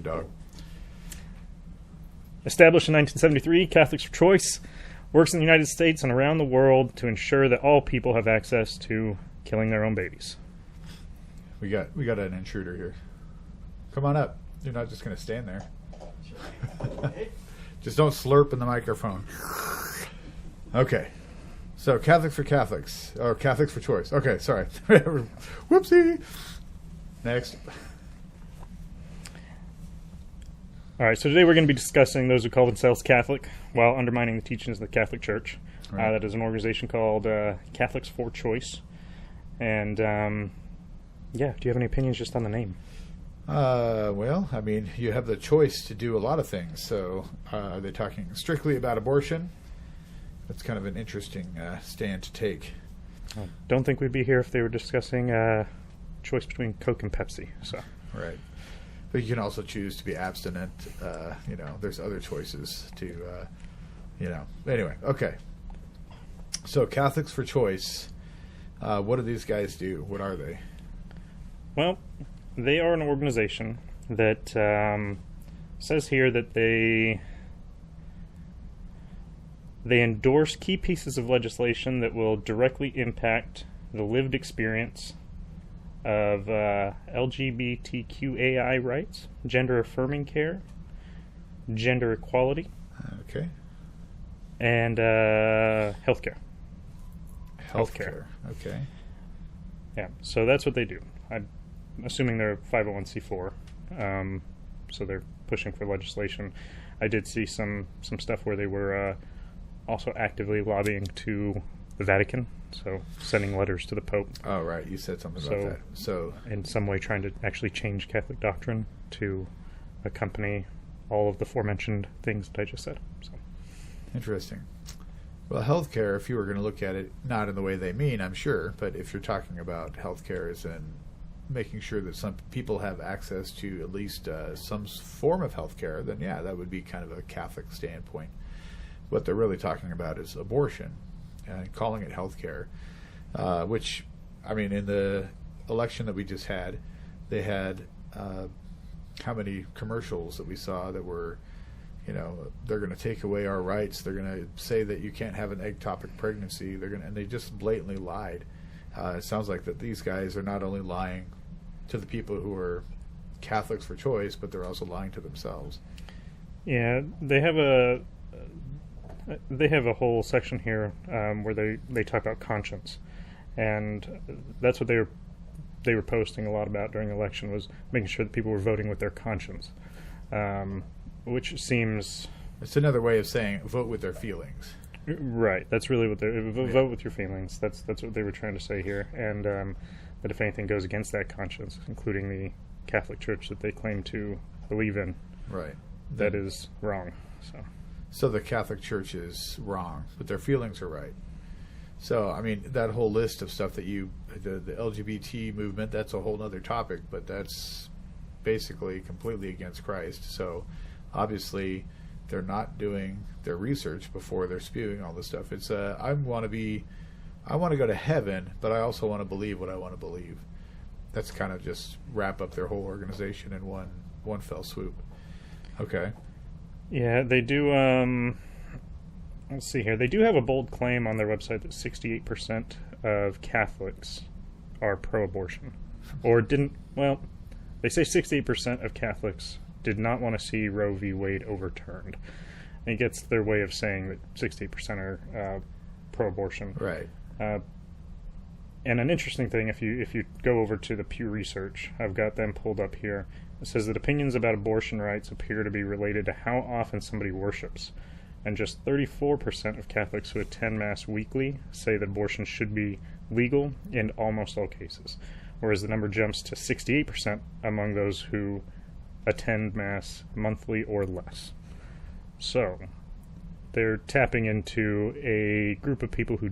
dog. Established in 1973, Catholics for Choice works in the United States and around the world to ensure that all people have access to killing their own babies. We got an intruder here. Come on up. You're not just going to stand there. Just don't slurp in the microphone. Okay. So Catholics for Catholics. Or Catholics for Choice. Okay, sorry. Whoopsie. Next. All right, so today we're going to be discussing those who call themselves Catholic while undermining the teachings of the Catholic Church. Right. That is an organization called Catholics for Choice. And, do you have any opinions just on the name? Well, I mean, you have the choice to do a lot of things. So are they talking strictly about abortion? That's kind of an interesting stand to take. I don't think we'd be here if they were discussing choice between Coke and Pepsi. So right. But you can also choose to be abstinent. There's other choices to, Anyway, okay. So Catholics for Choice, what do these guys do? What are they? Well, they are an organization that says here that they endorse key pieces of legislation that will directly impact the lived experience of LGBTQAI rights, gender-affirming care, gender equality, okay, and healthcare. Healthcare, okay. Yeah, so that's what they do. I'm assuming they're 501c4, so they're pushing for legislation. I did see some stuff where they were also actively lobbying to the Vatican, so sending letters to the Pope. Oh, right. You said something about that. So, in some way trying to actually change Catholic doctrine to accompany all of the aforementioned things that I just said. So, interesting. Well, healthcare, if you were going to look at it, not in the way they mean, I'm sure, but if you're talking about healthcare as in making sure that some people have access to at least some form of healthcare, then yeah, that would be kind of a Catholic standpoint. What they're really talking about is abortion. And calling it healthcare, which, I mean, in the election that we just had, they had how many commercials that we saw that were, they're going to take away our rights. They're going to say that you can't have an ectopic pregnancy. And they just blatantly lied. It sounds like that these guys are not only lying to the people who are Catholics for Choice, but they're also lying to themselves. Yeah, they have a whole section here where they talk about conscience, and that's what they were posting a lot about during the election, was making sure that people were voting with their conscience, which seems... It's another way of saying vote with their feelings. Right. That's really what they vote with your feelings. That's what they were trying to say here, and that if anything goes against that conscience, including the Catholic Church that they claim to believe in, right, that is wrong. So the Catholic Church is wrong, but their feelings are right. So, I mean, that whole list of stuff that the LGBT movement, that's a whole other topic, but that's basically completely against Christ. So, obviously, they're not doing their research before they're spewing all this stuff. It's, I want to go to heaven, but I also want to believe what I want to believe. That's kind of just wrap up their whole organization in one fell swoop. Okay. Yeah, they do, let's see here. They do have a bold claim on their website that 68% of Catholics are pro-abortion. Or they say 68% of Catholics did not want to see Roe v. Wade overturned. And it gets their way of saying that 68% are pro-abortion. Right. And an interesting thing, if you go over to the Pew Research, I've got them pulled up here. It says that opinions about abortion rights appear to be related to how often somebody worships. And just 34% of Catholics who attend Mass weekly say that abortion should be legal in almost all cases. Whereas the number jumps to 68% among those who attend Mass monthly or less. So, they're tapping into a group of people who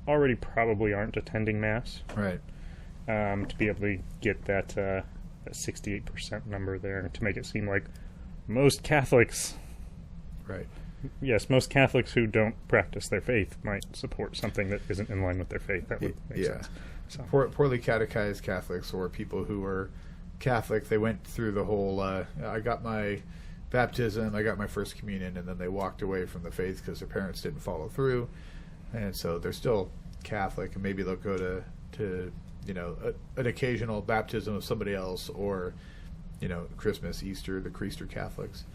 already probably aren't attending Mass. Right. To be able to get that 68% number there, to make it seem like most Catholics... Right. Yes, most Catholics who don't practice their faith might support something that isn't in line with their faith. That would make sense. So. Poorly catechized Catholics, or people who are Catholic, they went through the whole, I got my baptism, I got my first communion, and then they walked away from the faith because their parents didn't follow through. And so they're still Catholic, and maybe they'll go to an occasional baptism of somebody else, or, Christmas, Easter, the Creaster Catholics.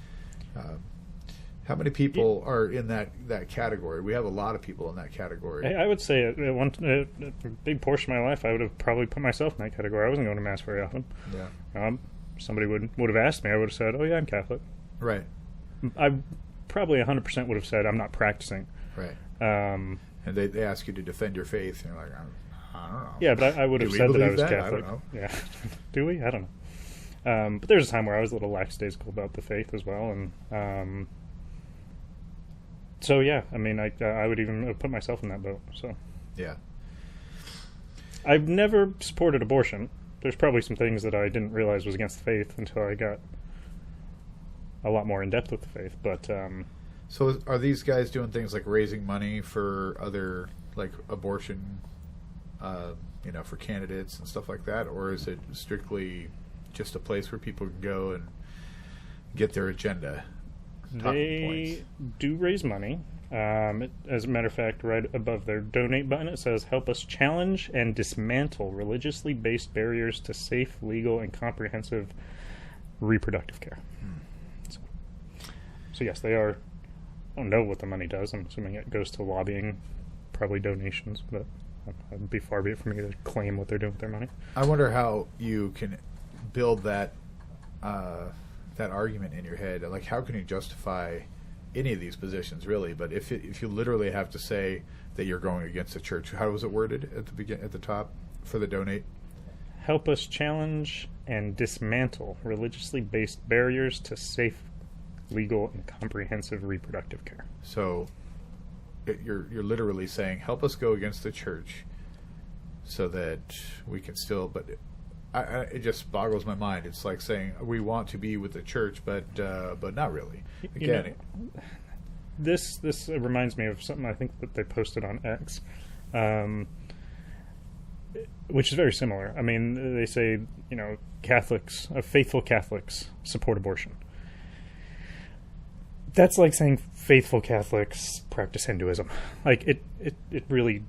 How many people are in that category? We have a lot of people in that category. I would say a big portion of my life, I would have probably put myself in that category. I wasn't going to Mass very often. Yeah. Somebody would have asked me, I would have said, oh yeah, I'm Catholic. Right. I probably 100% would have said, I'm not practicing. Right. And they ask you to defend your faith, and you're like, I don't know. Yeah, but I would have said that I was Catholic. I don't know. Yeah. Do we? I don't know. But there's a time where I was a little lackadaisical about the faith as well, and so yeah, I mean, I would even have put myself in that boat. So yeah, I've never supported abortion. There's probably some things that I didn't realize was against the faith until I got a lot more in depth with the faith. But so are these guys doing things like raising money for other, like, abortion, for candidates and stuff like that, or is it strictly just a place where people can go and get their agenda? They do raise money. As a matter of fact, right above their donate button, it says, help us challenge and dismantle religiously based barriers to safe, legal, and comprehensive reproductive care. So yes, they are. I don't know what the money does. I'm assuming it goes to lobbying, probably donations, but it'd be far be it for me to claim what they're doing with their money. I wonder how you can build that argument in your head. Like, how can you justify any of these positions, really? But if you literally have to say that you're going against the church, how was it worded at the top for the donate? Help us challenge and dismantle religiously based barriers to safe, legal, and comprehensive reproductive care. So you're literally saying, help us go against the church so that we can still, but it just boggles my mind. It's like saying we want to be with the church, but not really. Again, this reminds me of something I think that they posted on X, which is very similar. I mean, they say, Catholics, faithful Catholics support abortion. That's like saying faithful Catholics practice Hinduism. Like it really,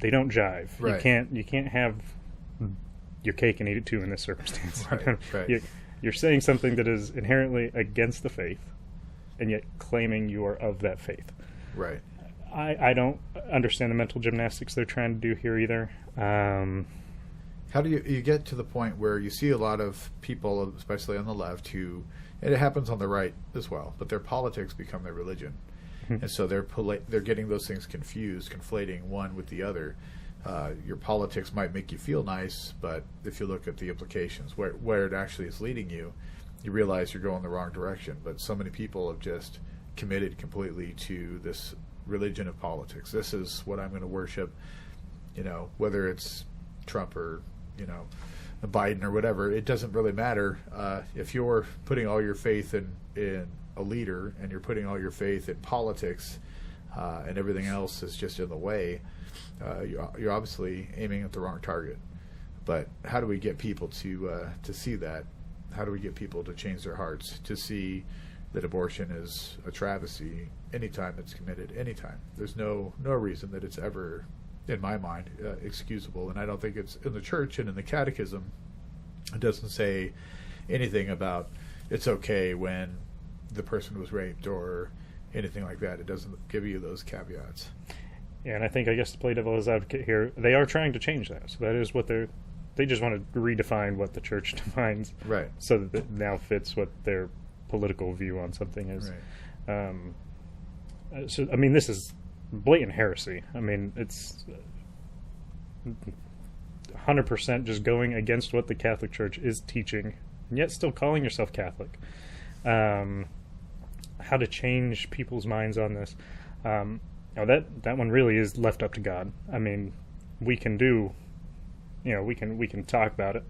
they don't jive. Right. You can't have your cake and eat it too in this circumstance. Right. You're saying something that is inherently against the faith, and yet claiming you are of that faith. Right. I don't understand the mental gymnastics they're trying to do here either. How do you get to the point where you see a lot of people, especially on the left, who, and it happens on the right as well, but their politics become their religion, and so they're getting those things confused, conflating one with the other. Your politics might make you feel nice, but if you look at the implications, where it actually is leading you, you realize you're going the wrong direction. But so many people have just committed completely to this religion of politics. This is what I'm going to worship, whether it's Trump or, Biden or whatever. It doesn't really matter. If you're putting all your faith in a leader, and you're putting all your faith in politics, and everything else is just in the way, you're obviously aiming at the wrong target. But how do we get people to see that? How do we get people to change their hearts, to see that abortion is a travesty anytime it's committed, anytime? There's no reason that it's ever, in my mind, excusable. And I don't think it's in the church and in the catechism. It doesn't say anything about it's okay when the person was raped or anything like that. It doesn't give you those caveats. Yeah, and I guess to play devil's advocate here, they are trying to change that. So that is what they just want to redefine what the church defines, right? So that it now fits what their political view on something is. Right. So I mean, this is blatant heresy. I mean, it's 100% just going against what the Catholic Church is teaching, and yet still calling yourself Catholic. How to change people's minds on this? Now that one really is left up to God. I mean, we can do, we can talk about it.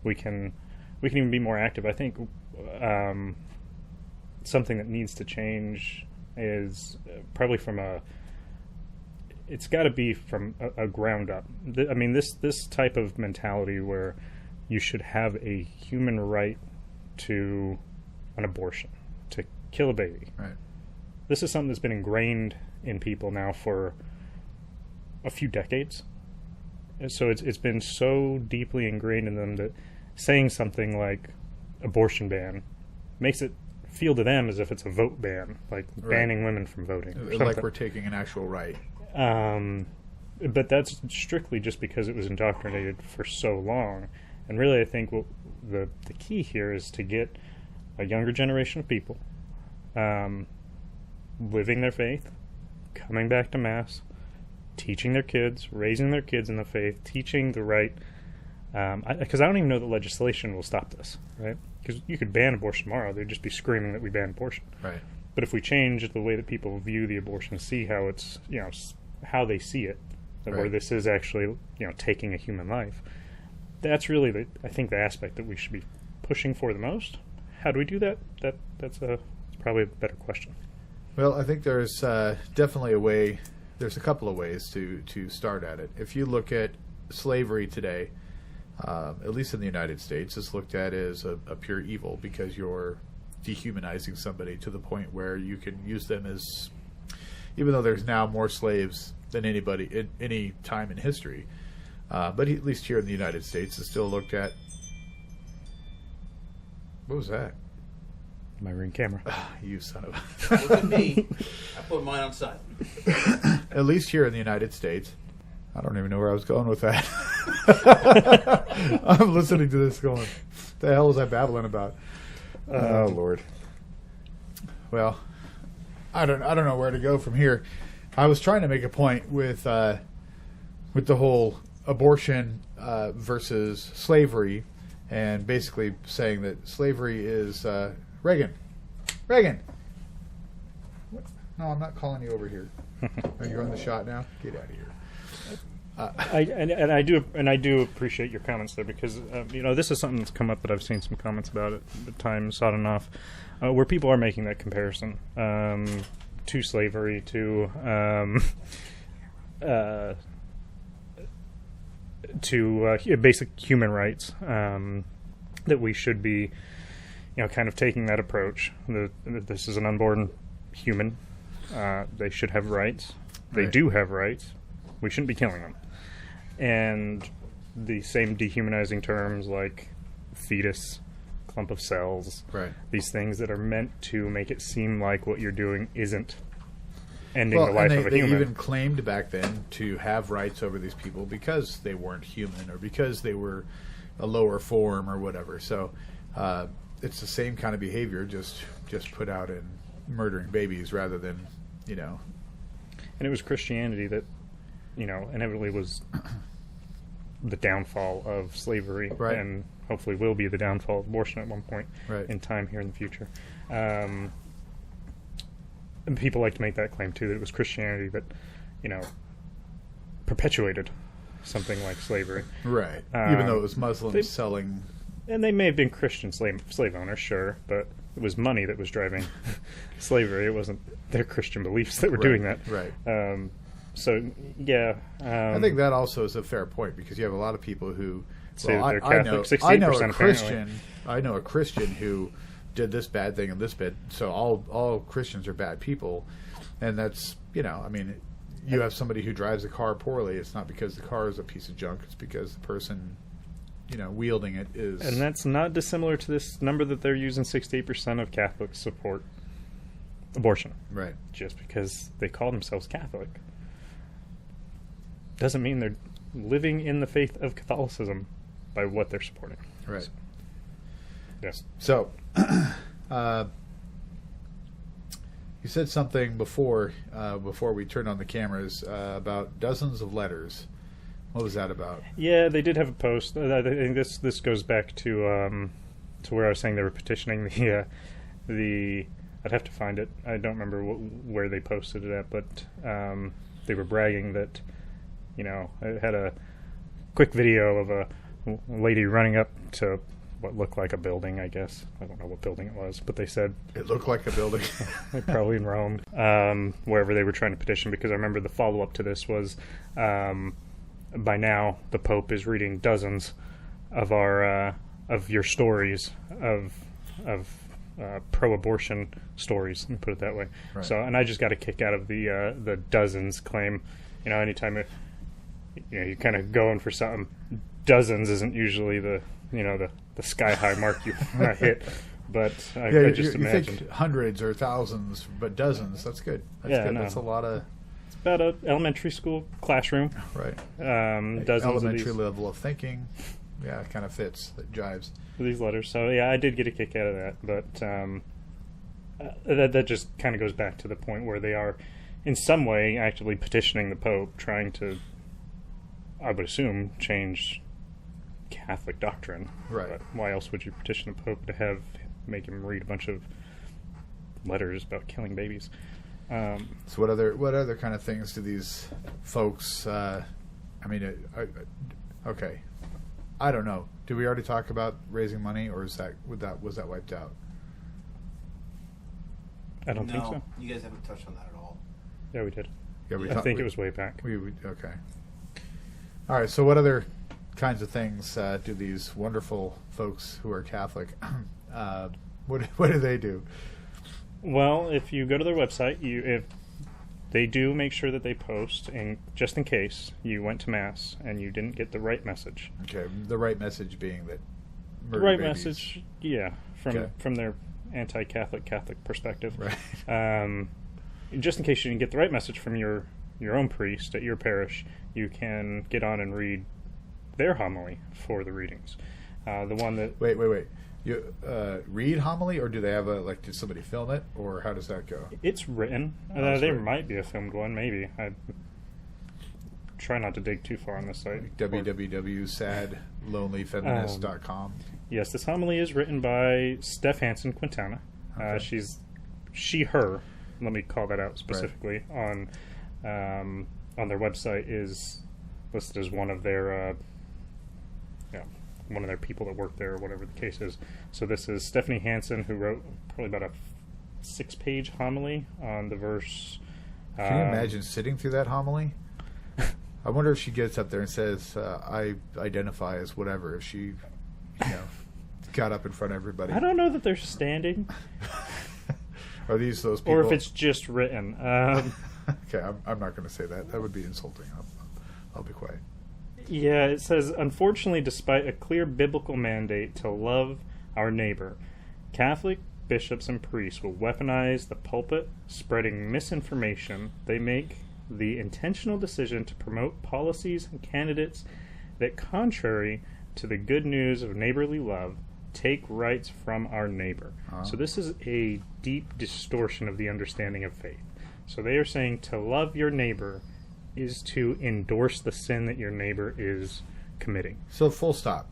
We can even be more active. I think something that needs to change is probably it's got to be from a ground up. I mean, this type of mentality where you should have a human right to an abortion, to kill a baby. Right. This is something that's been ingrained in people now for a few decades. And so it's been so deeply ingrained in them that saying something like abortion ban makes it feel to them as if it's a vote ban, like banning women from voting. Like we're taking an actual right. But that's strictly just because it was indoctrinated for so long. And really, I think the key here is to get a younger generation of people living their faith, coming back to Mass, teaching their kids, raising their kids in the faith, teaching the right. Because I don't even know that legislation will stop this, right? Because you could ban abortion tomorrow. They'd just be screaming that we ban abortion. Right. But if we change the way that people view the abortion, see how it's, how they see it, where this is actually, taking a human life, that's really, I think, the aspect that we should be pushing for the most. How do we do that? That's probably a better question. Well, I think there's definitely a way. There's a couple of ways to start at it. If you look at slavery today, at least in the United States, it's looked at as a pure evil because you're dehumanizing somebody to the point where you can use them as, even though there's now more slaves than anybody in any time in history, but at least here in the United States, it's still looked at. What was that? My Ring camera. You son of a... Look at me. I put mine on silent. At least here in the United States. I don't even know where I was going with that. I'm listening to this going, what the hell was I babbling about? Oh, Lord. Well, I don't know where to go from here. I was trying to make a point with the whole abortion versus slavery, and basically saying that slavery is... Reagan. What? No, I'm not calling you over here. Are you on the shot now? Get out of here. I do appreciate your comments there because this is something that's come up that I've seen some comments about at times on and off, where people are making that comparison to slavery, to basic human rights, that we should be, kind of taking that approach. This is an unborn human. They should have rights. They do have rights. We shouldn't be killing them. And the same dehumanizing terms like fetus, clump of cells, these things that are meant to make it seem like what you're doing isn't ending the life of a human. They even claimed back then to have rights over these people because they weren't human or because they were a lower form or whatever. So it's the same kind of behavior, just put out in murdering babies rather than, And it was Christianity that, inevitably was the downfall of slavery, and hopefully will be the downfall of abortion at one point in time here in the future. And people like to make that claim too, that it was Christianity that, perpetuated something like slavery. Right. Even though it was Muslims selling... And they may have been Christian slave owners, sure, but it was money that was driving slavery. It wasn't their Christian beliefs that were doing that. Right. So, yeah. I think that also is a fair point because you have a lot of people who... say that they're Catholic, I know a Christian who did this bad thing and this bad... So all Christians are bad people. And that's, you have somebody who drives a car poorly. It's not because the car is a piece of junk. It's because the person... wielding it is... And that's not dissimilar to this number that they're using. 68% of Catholics support abortion. Right. Just because they call themselves Catholic. Doesn't mean they're living in the faith of Catholicism by what they're supporting. Right. So, yes. So, you said something before we turned on the cameras about dozens of letters. What was that about? Yeah, they did have a post. I think this goes back to where I was saying they were petitioning the. I'd have to find it. I don't remember where they posted it at, but they were bragging that, I had a quick video of a lady running up to what looked like a building, I guess. I don't know what building it was, but they said... It looked like a building. Probably in Rome, wherever they were trying to petition, because I remember the follow-up to this was... by now, the Pope is reading dozens of our of your stories of pro-abortion stories. Let me put it that way. Right. So, and I just got a kick out of the dozens claim. Anytime you're kind of going for something, dozens isn't usually the sky high mark you hit. But I just you imagine think hundreds or thousands, but dozens. That's good. That's good. No. That's a lot of. It's about an elementary school classroom. Right. Dozens elementary of these, level of thinking. Yeah, it kind of fits. It jives. these letters. So yeah, I did get a kick out of that. But that just kind of goes back to the point where they are, in some way, actively petitioning the Pope, trying to, I would assume, change Catholic doctrine. Right. But why else would you petition the Pope to make him read a bunch of letters about killing babies? So what other kind of things do these folks? Okay, I don't know. Did we already talk about raising money, or was that wiped out? I don't think No, so. you guys haven't touched on that at all. Yeah, we did. Yeah, I think it was way back. Okay. All right. So what other kinds of things do these wonderful folks who are Catholic? What do they do? Well, if you go to their website, if they do make sure that they post, and just in case you went to Mass and you didn't get the right message. Okay, the right message being that The murder right babies- message, yeah, from their anti-Catholic perspective. Right. Just in case you didn't get the right message from your own priest at your parish, you can get on and read their homily for the readings. The one that Wait. You read homily, or do they have did somebody film it, or how does that go? it's written. It's There written. might be a filmed one, maybe. I try not to dig too far on this site. www.sadlonelyfeminist.com. Yes, this homily is written by Steph Hansen Quintana. Okay. Her. Let me call that out specifically on their website is listed as one of their people that work there, or whatever the case is. So this is Stephanie Hansen, who wrote probably about a 6-page homily on the verse. Can you imagine sitting through that homily? I wonder if she gets up there and says, "I identify as whatever." If she, got up in front of everybody. I don't know that they're standing, Are these those people? or if it's just written. Okay, I'm not going to say that. That would be insulting. I'll be quiet. Yeah, it says, unfortunately, despite a clear biblical mandate to love our neighbor, Catholic bishops and priests will weaponize the pulpit, spreading misinformation. They make the intentional decision to promote policies and candidates that, contrary to the good news of neighborly love, take rights from our neighbor. So this is a deep distortion of the understanding of faith. So they are saying to love your neighbor is to endorse the sin that your neighbor is committing. So full stop.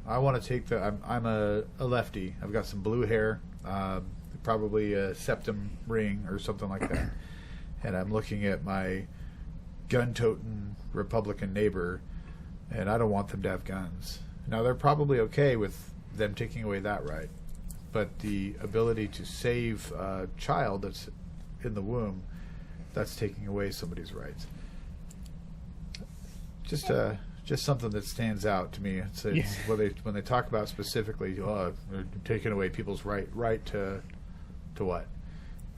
I want to take I'm a lefty. I've got some blue hair, probably a septum ring or something like that. And I'm looking at my gun-toting Republican neighbor, and I don't want them to have guns. Now, they're probably okay with them taking away that right. But the ability to save a child that's in the womb, that's taking away somebody's rights. Just something that stands out to me. It's when they talk about specifically, they're taking away people's right to what?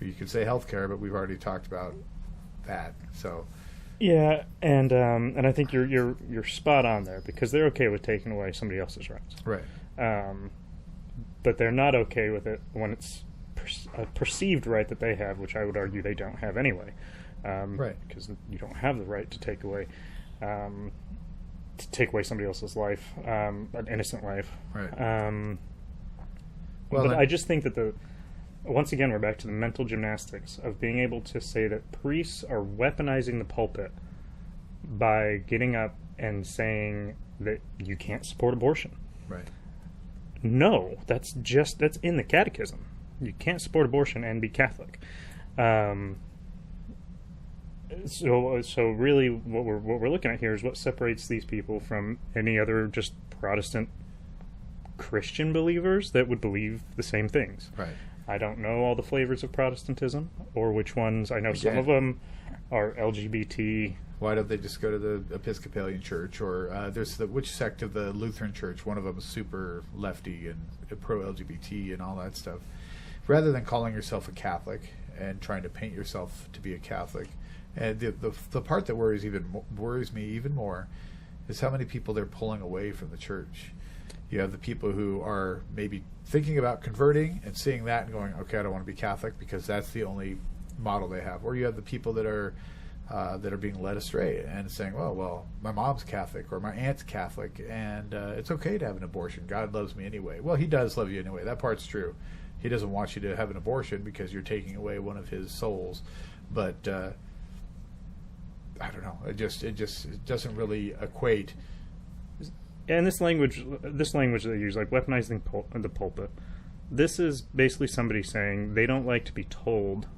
You could say healthcare, but we've already talked about that. So yeah, and I think you're spot on there, because they're okay with taking away somebody else's rights, right? But they're not okay with it when it's a perceived right that they have, which I would argue they don't have anyway. Right, because you don't have the right to take away somebody else's life, an innocent life. Right. But I just think that once again, we're back to the mental gymnastics of being able to say that priests are weaponizing the pulpit by getting up and saying that you can't support abortion. Right. No, that's in the catechism. You can't support abortion and be Catholic. So really, what we're looking at here is what separates these people from any other just Protestant Christian believers that would believe the same things. Right. I don't know all the flavors of Protestantism or which ones. I know some of them are LGBT. Why don't they just go to the Episcopalian Church? Or there's which sect of the Lutheran Church? One of them is super lefty and pro-LGBT and all that stuff. Rather than calling yourself a Catholic and trying to paint yourself to be a Catholic, and the part that worries me even more is how many people they're pulling away from the church. You have the people who are maybe thinking about converting and seeing that and going, okay, I don't want to be Catholic because that's the only model they have. Or you have the people that are being led astray and saying, well, my mom's Catholic or my aunt's Catholic, and it's okay to have an abortion. God loves me anyway. Well, he does love you anyway. That part's true. He doesn't want you to have an abortion because you're taking away one of his souls. But I don't know. It doesn't really equate. And this language that they use, like weaponizing the pulpit, this is basically somebody saying they don't like to be told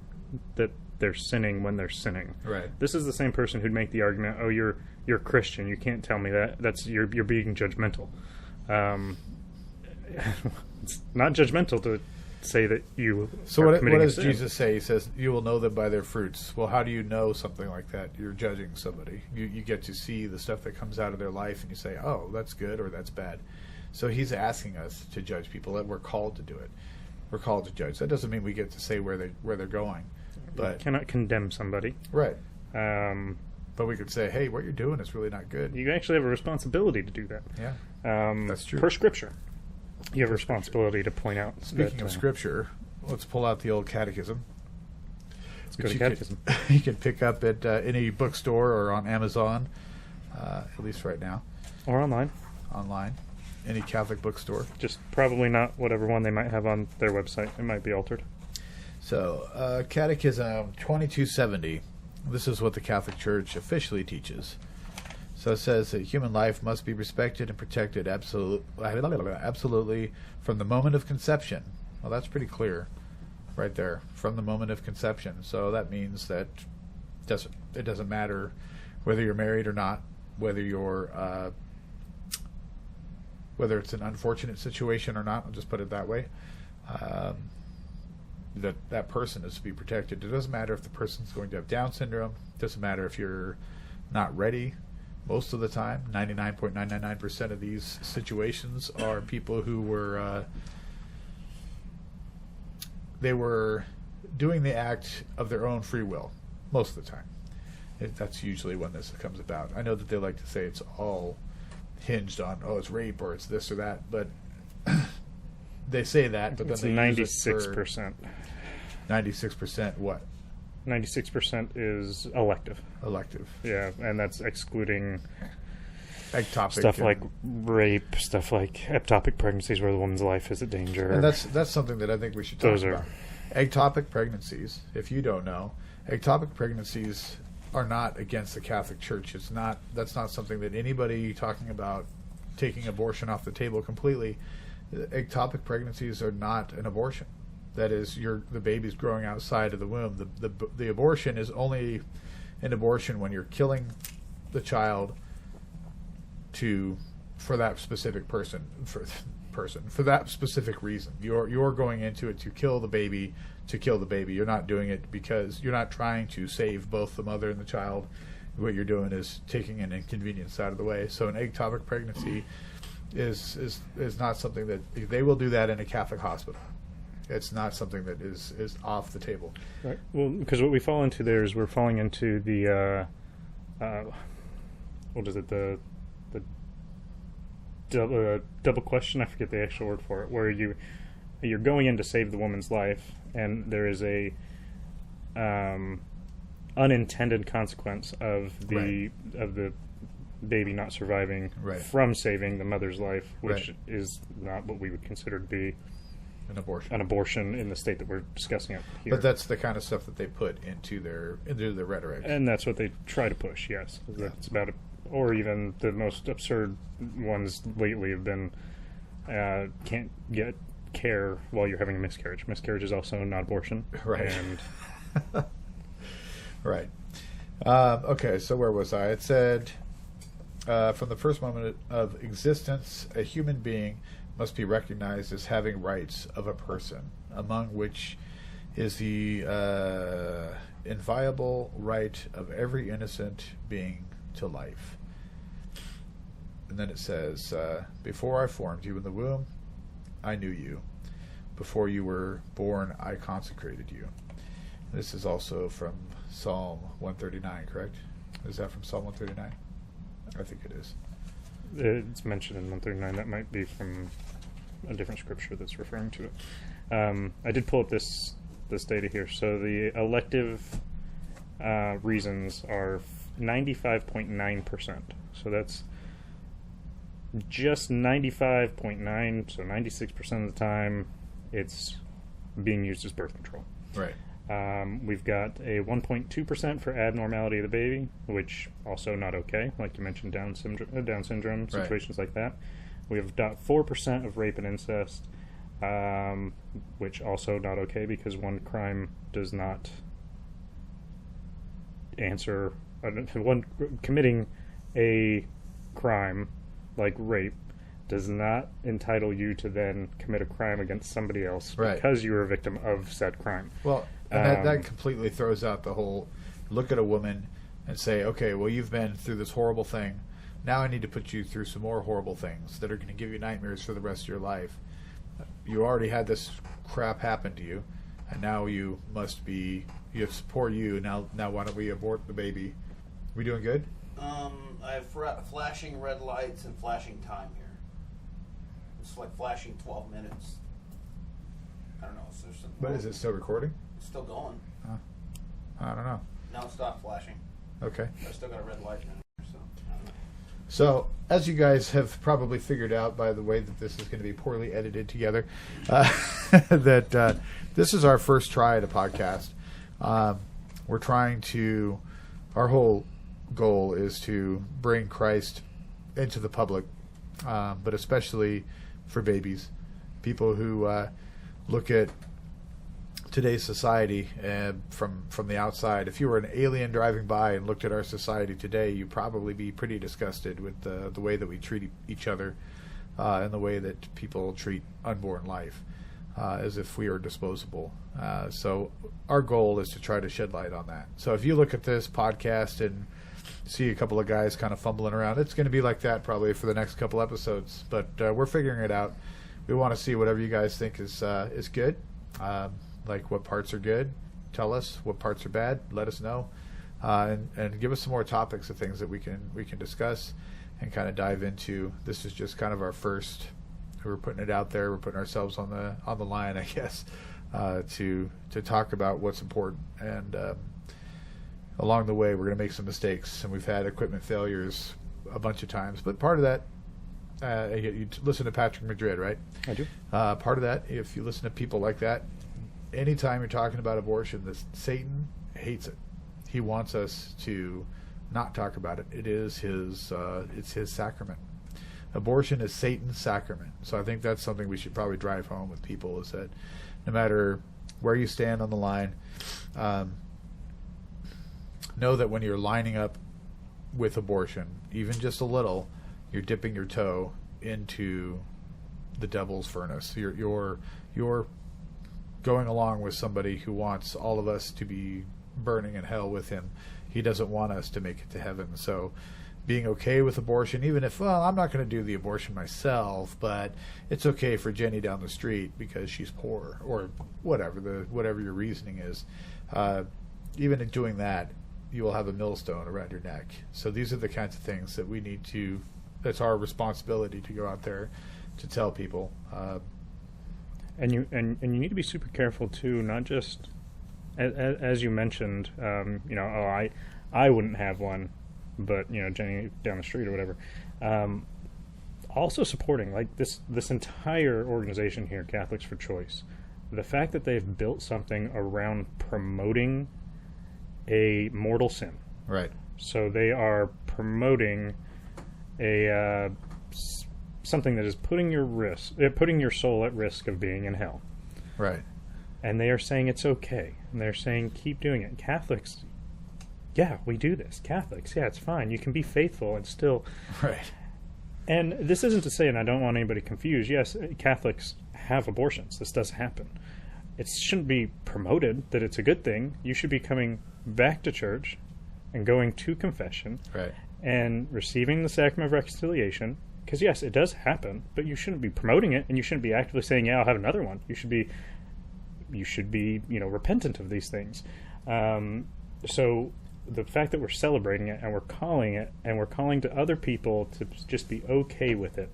that they're sinning when they're sinning. Right. This is the same person who'd make the argument, "Oh, you're a Christian. You can't tell me that. That's you're being judgmental." It's not judgmental to say that you. So what does Jesus say? He says, "You will know them by their fruits." Well, how do you know something like that? You're judging somebody. You get to see the stuff that comes out of their life, and you say, "Oh, that's good," or "That's bad." So he's asking us to judge people. That we're called to do it. We're called to judge. That doesn't mean we get to say where they're going. But you cannot condemn somebody. Right. But we could say, "Hey, what you're doing is really not good." You actually have a responsibility to do that. Yeah. That's true. Per Scripture. You have a responsibility to point out. Speaking of Scripture, let's pull out the old catechism. Let's go to catechism. You can pick up at any bookstore or on Amazon, at least right now. Or online. Online. Any Catholic bookstore. Just probably not whatever one they might have on their website. It might be altered. So, Catechism 2270. This is what the Catholic Church officially teaches. So it says that human life must be respected and protected absolutely from the moment of conception. Well, that's pretty clear right there, from the moment of conception. So that means that it doesn't matter whether you're married or not, whether it's an unfortunate situation or not. I'll just put it that way. That person is to be protected. It doesn't matter if the person's going to have Down syndrome. It doesn't matter if you're not ready. Most of the time, 99.999% of these situations are people who were they were doing the act of their own free will. Most of the time, that's usually when this comes about. I know that they like to say it's all hinged on it's rape or it's this or that, but they say that. But it's then they 96%. 96% what? 96% is elective. Elective. Yeah, and that's excluding ectopic stuff like rape, stuff like ectopic pregnancies where the woman's life is at danger. And that's something that I think we should talk about. Ectopic pregnancies, if you don't know, ectopic pregnancies are not against the Catholic Church. That's not something that anybody talking about taking abortion off the table completely. Ectopic pregnancies are not an abortion. That is, the baby's growing outside of the womb. The abortion is only an abortion when you're killing the child for that specific person for that specific reason. You're going into it to kill the baby. You're not doing it because you're not trying to save both the mother and the child. What you're doing is taking an inconvenience out of the way. So an ectopic pregnancy is not something that they will do that in a Catholic hospital. It's not something that is off the table. Right. Well, because what we fall into there is we're falling into the what is it, the double question? I forget the actual word for it. Where you're going in to save the woman's life, and there is a unintended consequence of the baby not surviving from saving the mother's life, which is not what we would consider to be an abortion in the state that we're discussing it here. But that's the kind of stuff that they put into their rhetoric, and that's what they try to push. Yes, that's about it. Or even the most absurd ones lately have been can't get care while you're having a miscarriage. Miscarriage is also not abortion, right? And right. Okay, so where was I? It said, from the first moment of existence, a human being must be recognized as having rights of a person. among which is the inviolable right of every innocent being to life. And then it says, before I formed you in the womb, I knew you. Before you were born, I consecrated you. This is also from Psalm 139, correct? Is that from Psalm 139? I think it is. It's mentioned in 139. That might be from a different scripture that's referring to it. I did pull up this data here. So the elective reasons are 95.9%. So that's just 95.9. So 96% of the time, it's being used as birth control. Right. We've got a 1.2% for abnormality of the baby, which also not okay, like you mentioned, Down syndrome situations like that. We've got 4% of rape and incest, which also not okay because one crime does not answer. One committing a crime like rape does not entitle you to then commit a crime against somebody else because you were a victim of said crime. Well, and that completely throws out the whole look at a woman and say, okay, well, you've been through this horrible thing. Now I need to put you through some more horrible things that are going to give you nightmares for the rest of your life. You already had this crap happen to you, and now you must be, you support you. Now why don't we abort the baby? We doing good? I have flashing red lights and flashing time here. It's like flashing 12 minutes. I don't know. Is there something But is it still recording? It's still going. I don't know. Now it stopped flashing. Okay. I still got a red light in there, so I don't know. So, as you guys have probably figured out by the way that this is going to be poorly edited together, that this is our first try at a podcast. We're trying to, our whole goal is to bring Christ into the public, but especially for babies, people who look at today's society from the outside. If you were an alien driving by and looked at our society today, you'd probably be pretty disgusted with the way that we treat each other and the way that people treat unborn life, as if we are disposable. So our goal is to try to shed light on that. So if you look at this podcast and see a couple of guys kind of fumbling around, it's going to be like that probably for the next couple episodes. But we're figuring it out. We want to see whatever you guys think is good. Like what parts are good, tell us. What parts are bad, let us know, and give us some more topics of things that we can discuss and kind of dive into. This is just kind of our first. We're putting it out there. We're putting ourselves on the line, I guess, to talk about what's important. And along the way, we're going to make some mistakes, and we've had equipment failures a bunch of times. But part of that, you listen to Patrick Madrid, right? I do. Part of that, if you listen to people like that, anytime you're talking about abortion, Satan hates it. He wants us to not talk about it. It is it's his sacrament. Abortion is Satan's sacrament. So I think that's something we should probably drive home with people, is that no matter where you stand on the line, know that when you're lining up with abortion, even just a little, you're dipping your toe into the devil's furnace. You're going along with somebody who wants all of us to be burning in hell with him. He doesn't want us to make it to heaven. So being okay with abortion, even if, well, I'm not going to do the abortion myself, but it's okay for Jenny down the street because she's poor, or whatever your reasoning is. Even in doing that, you will have a millstone around your neck. So these are the kinds of things that we need to, that's our responsibility to go out there to tell people. And you need to be super careful too, not just as you mentioned, I wouldn't have one, but Jenny down the street or whatever. Also supporting like this entire organization here, Catholics for Choice. The fact that they've built something around promoting a mortal sin. Right. So they are promoting a something that is putting your soul at risk of being in hell. Right. And they are saying it's okay. And they're saying keep doing it. Catholics, yeah, we do this. Catholics, yeah, it's fine. You can be faithful and still. Right. And this isn't to say, and I don't want anybody confused, yes, Catholics have abortions. This does happen. it shouldn't be promoted that it's a good thing. You should be coming back to church and going to confession Right. and receiving the sacrament of reconciliation. Because yes, it does happen, but you shouldn't be promoting it, and you shouldn't be actively saying, "Yeah, I'll have another one." You should be, repentant of these things. So the fact that we're celebrating it and we're calling to other people to just be okay with it,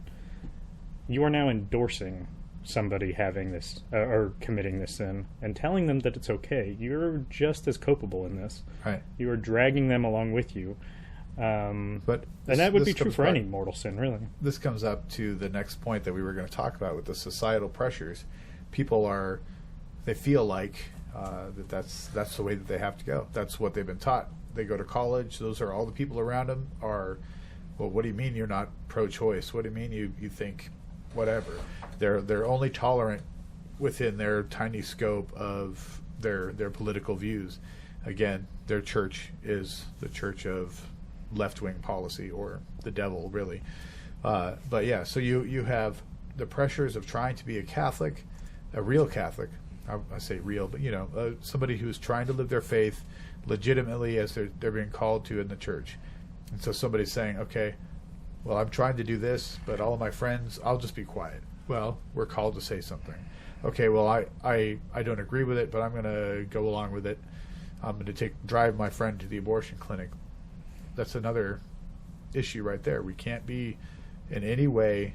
you are now endorsing somebody having this or committing this sin and telling them that it's okay. You're just as culpable in this. Right. You are dragging them along with you. And that would be true for any mortal sin, really. This comes up to the next point that we were going to talk about with the societal pressures. People they feel like that's the way that they have to go. That's what they've been taught. They go to college. Those are all the people around them are, well, what do you mean you're not pro-choice? What do you mean you think whatever? They're only tolerant within their tiny scope of their political views. Again, their church is the church of left-wing policy, or the devil, really. But yeah, so you have the pressures of trying to be a Catholic, a real Catholic. I say real, but somebody who's trying to live their faith legitimately as they're being called to in the church. And so somebody's saying, okay, well, I'm trying to do this, but all of my friends, I'll just be quiet. Well, we're called to say something. Okay, well, I don't agree with it, but I'm going to go along with it. I'm going to drive my friend to the abortion clinic. That's another issue right there. We can't be in any way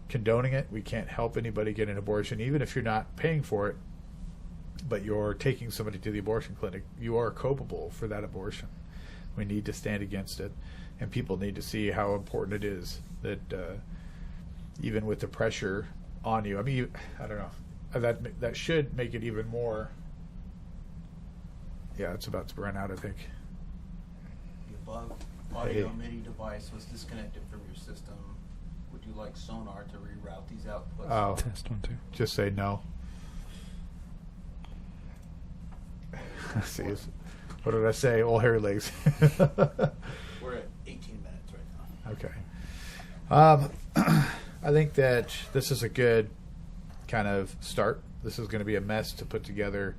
condoning it. We can't help anybody get an abortion, even if you're not paying for it, but you're taking somebody to the abortion clinic. You are culpable for that abortion. We need to stand against it, and people need to see how important it is that even with the pressure on you, I mean, I don't know, that should make it even more. Yeah, it's about to run out, I think. The above audio MIDI device was disconnected from your system. Would you like sonar to reroute these outputs? Oh, Test 1, 2. just say no. See, what did I say? All hairy legs. We're at 18 minutes right Okay. now. I think that this is a good kind of start. This is going to be a mess to put together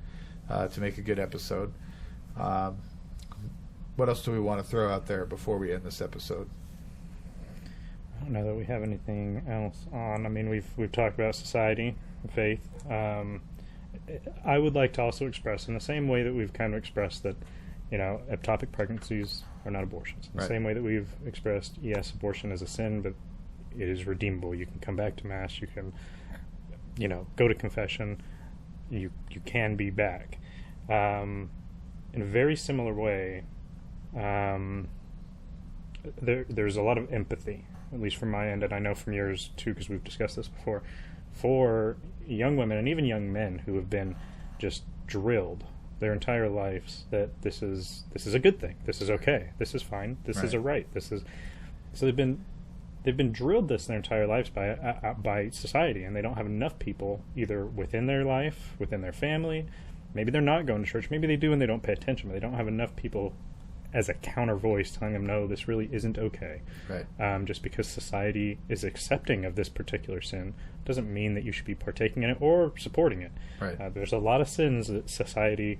to make a good episode. What else do we want to throw out there before we end this episode? I don't know that we have anything else on. I mean, we've talked about society, faith. I would like to also express, in the same way that we've kind of expressed that, ectopic pregnancies are not abortions. In the same way that we've expressed, yes, abortion is a sin, but it is redeemable. You can come back to Mass. You can, go to confession. You can be back. In a very similar way, there's a lot of empathy, at least from my end, and I know from yours too, because we've discussed this before, for young women and even young men who have been just drilled their entire lives that this is a good thing, this is okay, this is fine, this is a right, so they've been drilled this their entire lives by society, and they don't have enough people either within their life, within their family. Maybe they're not going to church, maybe they do and they don't pay attention, but they don't have enough people as a counter voice telling them, no, this really isn't okay. Right. Just because society is accepting of this particular sin doesn't mean that you should be partaking in it or supporting it. Right. There's a lot of sins that society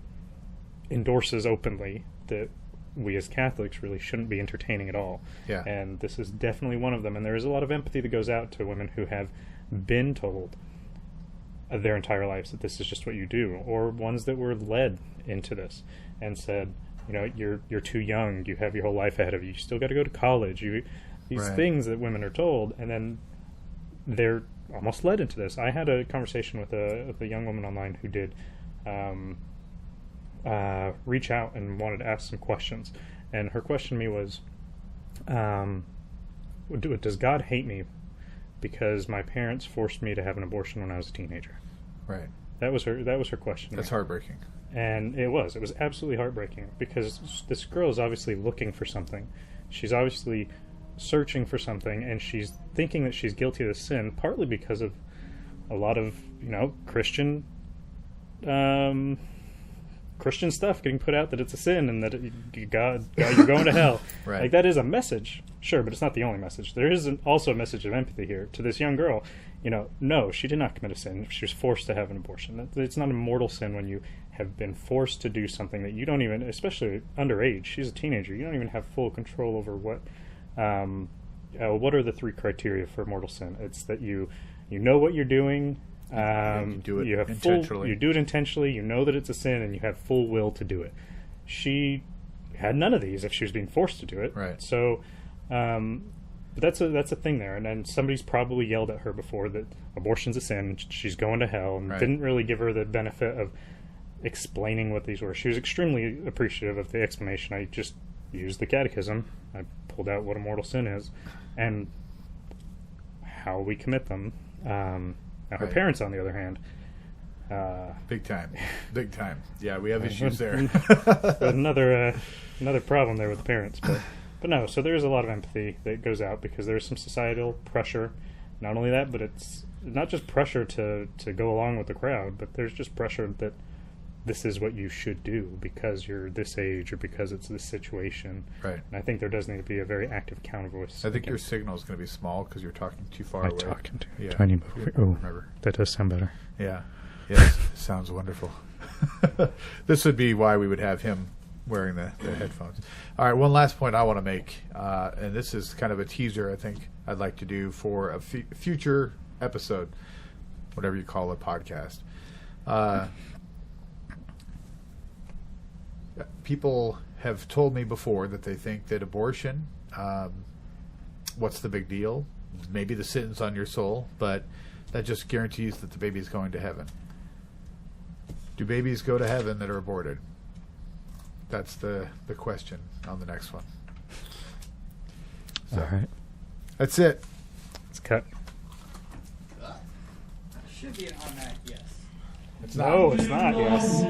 endorses openly that we as Catholics really shouldn't be entertaining at all. Yeah. And this is definitely one of them. And there is a lot of empathy that goes out to women who have been told their entire lives that this is just what you do, or ones that were led into this and said, you're too young, you have your whole life ahead of you, you still got to go to college, these things that women are told, and then they're almost led into this. I had a conversation with a young woman online who did reach out and wanted to ask some questions, and her question to me was, does God hate me because my parents forced me to have an abortion when I was a teenager? Right. That was her question. That's heartbreaking. And it was absolutely heartbreaking, because this girl is obviously looking for something. She's obviously searching for something, and she's thinking that she's guilty of the sin, partly because of a lot of, Christian Christian stuff getting put out that it's a sin and that God, you're going to hell. Right. Like, that is a message, sure, but it's not the only message. There is also a message of empathy here to this young girl. No, she did not commit a sin. She was forced to have an abortion. It's not a mortal sin when you have been forced to do something that you don't even, especially underage. She's a teenager. You don't even have full control over what are the 3 criteria for mortal sin. It's that you know what you're doing. You do it intentionally. You do it intentionally. You know that it's a sin, and you have full will to do it. She had none of these if she was being forced to do it. Right. So that's a thing there. And then somebody's probably yelled at her before that abortion's a sin. She's going to hell, and didn't really give her the benefit of explaining what these were. She was extremely appreciative of the explanation. I just used the catechism. I pulled out what a mortal sin is and how we commit them. Now, her parents, on the other hand, big time. Yeah, we have issues there. another problem there with the parents, but no. So there is a lot of empathy that goes out because there's some societal pressure. Not only that, but it's not just pressure to go along with the crowd, but there's just pressure that this is what you should do because you're this age or because it's this situation. Right. And I think there does need to be a very active counter voice. I think your signal is going to be small because you're talking too far away. Talking too. Yeah. Do I need remember. That does sound better. Yeah. Yes. Sounds wonderful. This would be why we would have him wearing the headphones. All right. One last point I want to make, and this is kind of a teaser I think I'd like to do for a future episode, whatever you call a podcast. People have told me before that they think that abortion, what's the big deal? Maybe the sentence on your soul, but that just guarantees that the baby's going to heaven. Do babies go to heaven that are aborted? That's the question on the next one. So, all right. That's it. It's cut. Should be an automatic yes. It's No, it's not, yes.